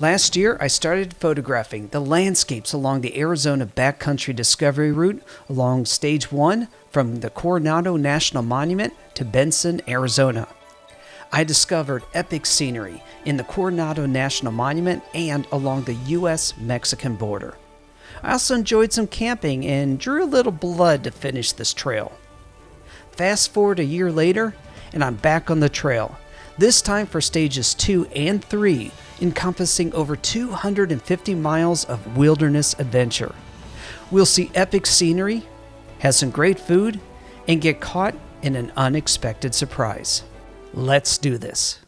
Last year, I started photographing the landscapes along the Arizona Backcountry Discovery Route along Stage 1 from the Coronado National Monument to Benson, Arizona. I discovered epic scenery in the Coronado National Monument and along the U.S.-Mexican border. I also enjoyed some camping and drew a little blood to finish this trail. Fast forward a year later, and I'm back on the trail, this time for stages 2 and 3, encompassing over 250 miles of wilderness adventure. We'll see epic scenery, have some great food, and get caught in an unexpected surprise. Let's do this.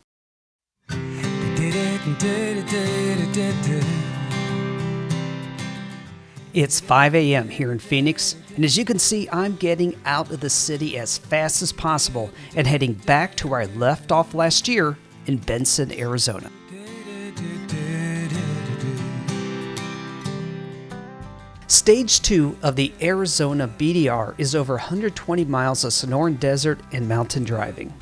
It's 5 a.m. here in Phoenix, and as you can see, I'm getting out of the city as fast as possible and heading back to where I left off last year in Benson, Arizona. Stage 2 of the Arizona BDR is over 120 miles of Sonoran Desert and mountain driving.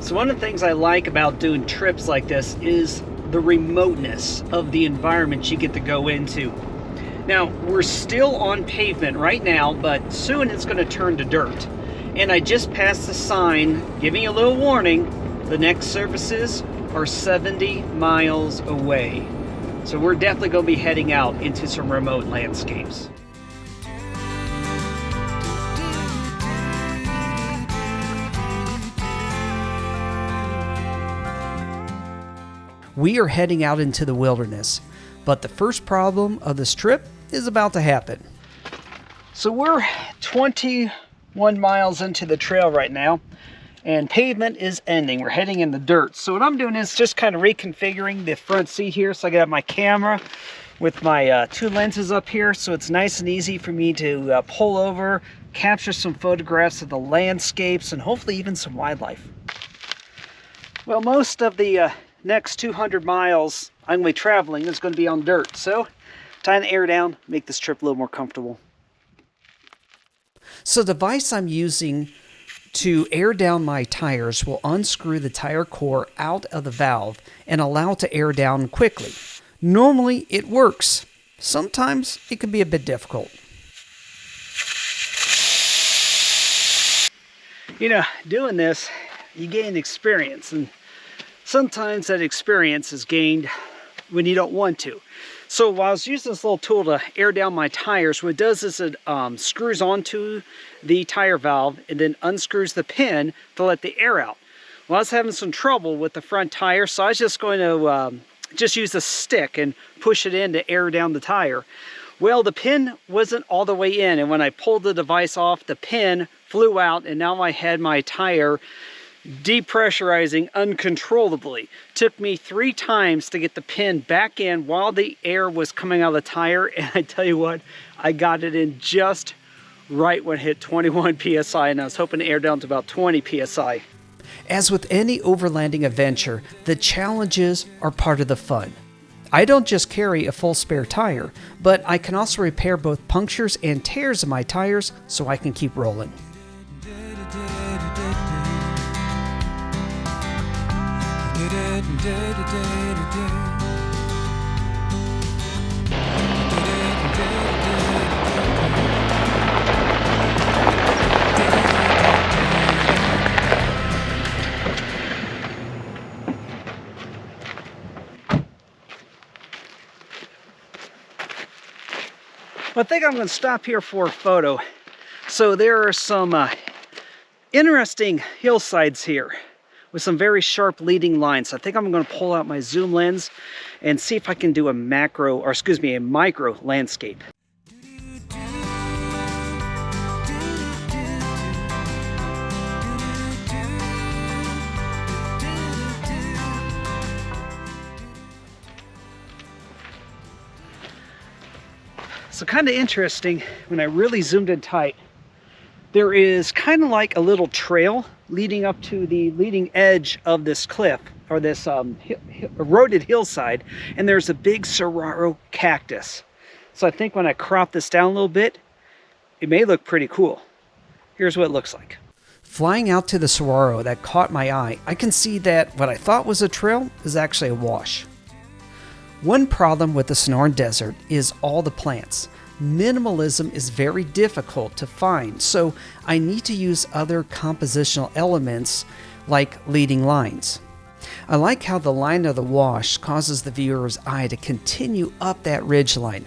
So one of the things I like about doing trips like this is the remoteness of the environment you get to go into. Now, we're still on pavement right now, but soon it's going to turn to dirt. And I just passed a sign giving a little warning. The next services are 70 miles away. So we're definitely going to be heading out into some remote landscapes. We are heading out into the wilderness, but the first problem of this trip is about to happen. So we're 21 miles into the trail right now, and pavement is ending. We're heading in the dirt. So what I'm doing is just kind of reconfiguring the front seat here so I can have my camera with my 2 lenses up here, so it's nice and easy for me to pull over, capture some photographs of the landscapes, and hopefully even some wildlife. Well, most of the next 200 miles I'm going to be traveling is going to be on dirt, so time to air down, make this trip a little more comfortable. So the device I'm using to air down my tires will unscrew the tire core out of the valve and allow it to air down quickly. Normally it works. Sometimes it can be a bit difficult. You know, doing this, you gain experience, and sometimes that experience is gained when you don't want to. So while I was using this little tool to air down my tires, what it does is it screws onto the tire valve and then unscrews the pin to let the air out. Well, I was having some trouble with the front tire, so I was just going to just use a stick and push it in to air down the tire. Well, the pin wasn't all the way in, and when I pulled the device off, the pin flew out, and now I had my tire depressurizing uncontrollably. Took me 3 times to get the pin back in while the air was coming out of the tire, and I tell you what, I got it in just right when it hit 21 psi, and I was hoping to air down to about 20 psi. As with any overlanding adventure, the challenges are part of the fun. I don't just carry a full spare tire, but I can also repair both punctures and tears in my tires so I can keep rolling. Well, I think I'm going to stop here for a photo. So there are some interesting hillsides here with some very sharp leading lines. I think I'm going to pull out my zoom lens and see if I can do a micro landscape. So kind of interesting, when I really zoomed in tight, there is kind of like a little trail leading up to the leading edge of this cliff, or this eroded hillside, and there's a big saguaro cactus. So I think when I crop this down a little bit, it may look pretty cool. Here's what it looks like. Flying out to the saguaro that caught my eye, I can see that what I thought was a trail is actually a wash. One problem with the Sonoran Desert is all the plants. Minimalism is very difficult to find, so I need to use other compositional elements like leading lines. I like how the line of the wash causes the viewer's eye to continue up that ridge line.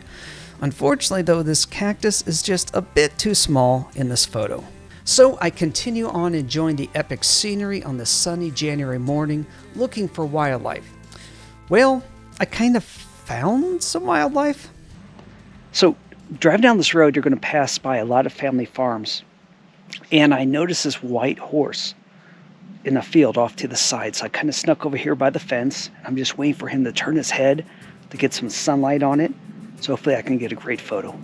Unfortunately though, this cactus is just a bit too small in this photo. So I continue on enjoying the epic scenery on this sunny January morning, looking for wildlife. Well, I kind of found some wildlife. So driving down this road, you're going to pass by a lot of family farms. And I noticed this white horse in a field off to the side. So I kind of snuck over here by the fence. I'm just waiting for him to turn his head to get some sunlight on it. So hopefully I can get a great photo.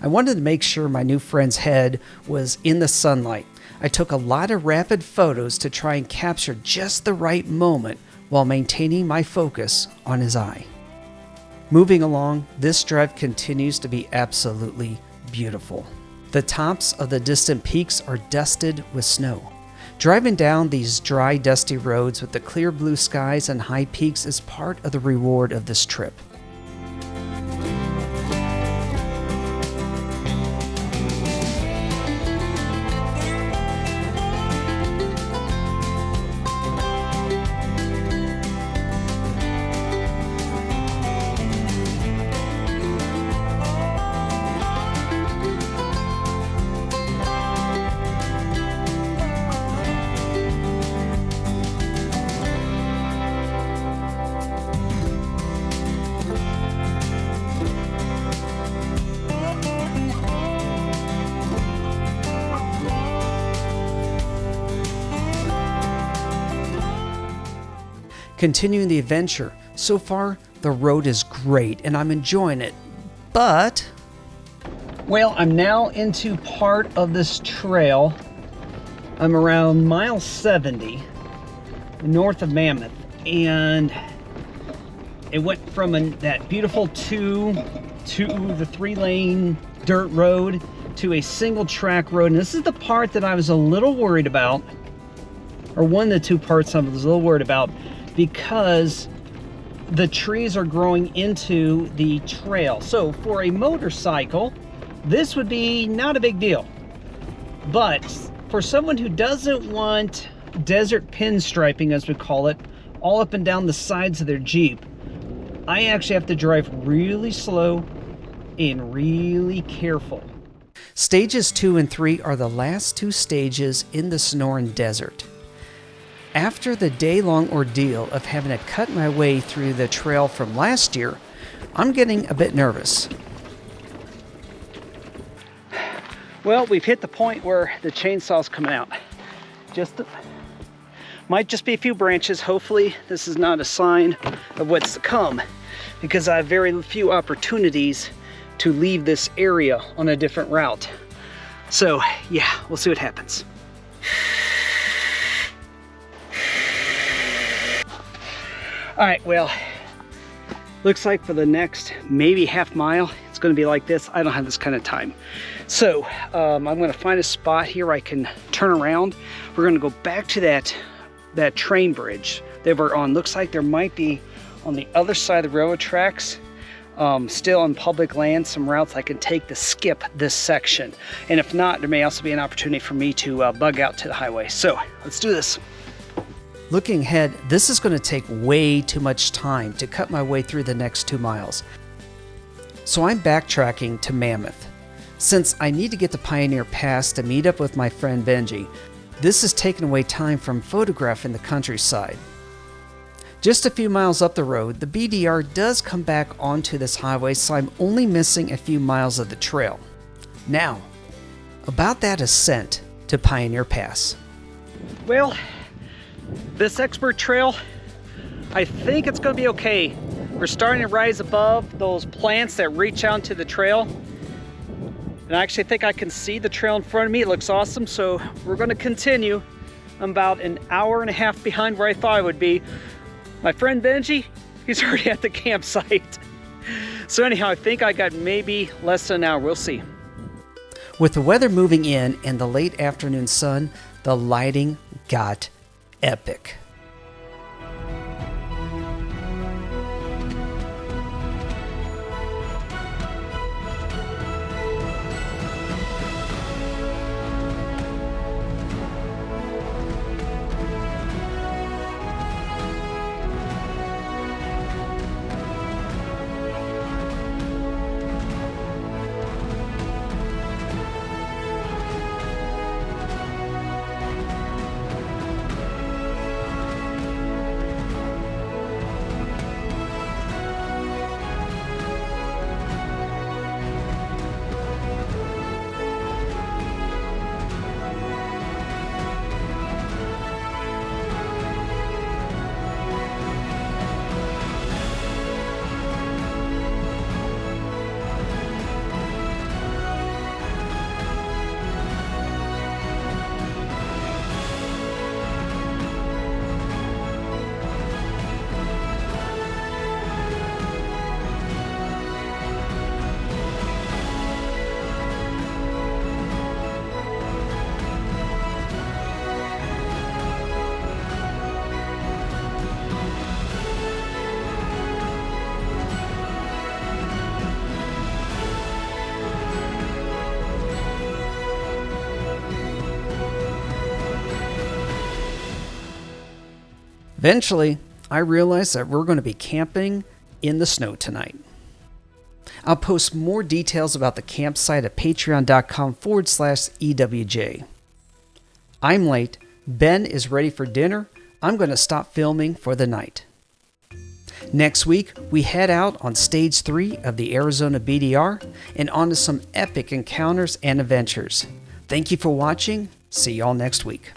I wanted to make sure my new friend's head was in the sunlight. I took a lot of rapid photos to try and capture just the right moment while maintaining my focus on his eye. Moving along, this drive continues to be absolutely beautiful. The tops of the distant peaks are dusted with snow. Driving down these dry, dusty roads with the clear blue skies and high peaks is part of the reward of this trip. Continuing the adventure. So far, the road is great and I'm enjoying it, but... Well, I'm now into part of this trail. I'm around mile 70, north of Mammoth, and it went from that beautiful 2 to the 3-lane dirt road to a single track road. And this is the part that I was a little worried about, or one of the two parts I was a little worried about, because the trees are growing into the trail. So for a motorcycle, this would be not a big deal. But for someone who doesn't want desert pinstriping, as we call it, all up and down the sides of their Jeep, I actually have to drive really slow and really careful. Stages 2 and 3 are the last two stages in the Sonoran Desert. After the day-long ordeal of having to cut my way through the trail from last year, I'm getting a bit nervous. Well, we've hit the point where the chainsaw's coming out. Might just be a few branches. Hopefully this is not a sign of what's to come, because I have very few opportunities to leave this area on a different route. So yeah, we'll see what happens. All right, well, looks like for the next maybe half mile, it's gonna be like this. I don't have this kind of time. So I'm gonna find a spot here I can turn around. We're gonna go back to that train bridge that we're on. Looks like there might be on the other side of the railroad tracks, still on public land, some routes I can take to skip this section. And if not, there may also be an opportunity for me to bug out to the highway. So let's do this. Looking ahead, this is going to take way too much time to cut my way through the next 2 miles. So I'm backtracking to Mammoth. Since I need to get to Pioneer Pass to meet up with my friend Benji, this has taken away time from photographing the countryside. Just a few miles up the road, the BDR does come back onto this highway, so I'm only missing a few miles of the trail. Now, about that ascent to Pioneer Pass. Well, this expert trail, I think it's going to be okay. We're starting to rise above those plants that reach out to the trail. And I actually think I can see the trail in front of me. It looks awesome. So we're going to continue. I'm about an hour and a half behind where I thought I would be. My friend Benji, he's already at the campsite. So anyhow, I think I got maybe less than an hour. We'll see. With the weather moving in and the late afternoon sun, the lighting got epic. Eventually, I realized that we're going to be camping in the snow tonight. I'll post more details about the campsite at patreon.com/EWJ. I'm late. Ben is ready for dinner. I'm going to stop filming for the night. Next week, we head out on Stage 3 of the Arizona BDR and onto some epic encounters and adventures. Thank you for watching. See y'all next week.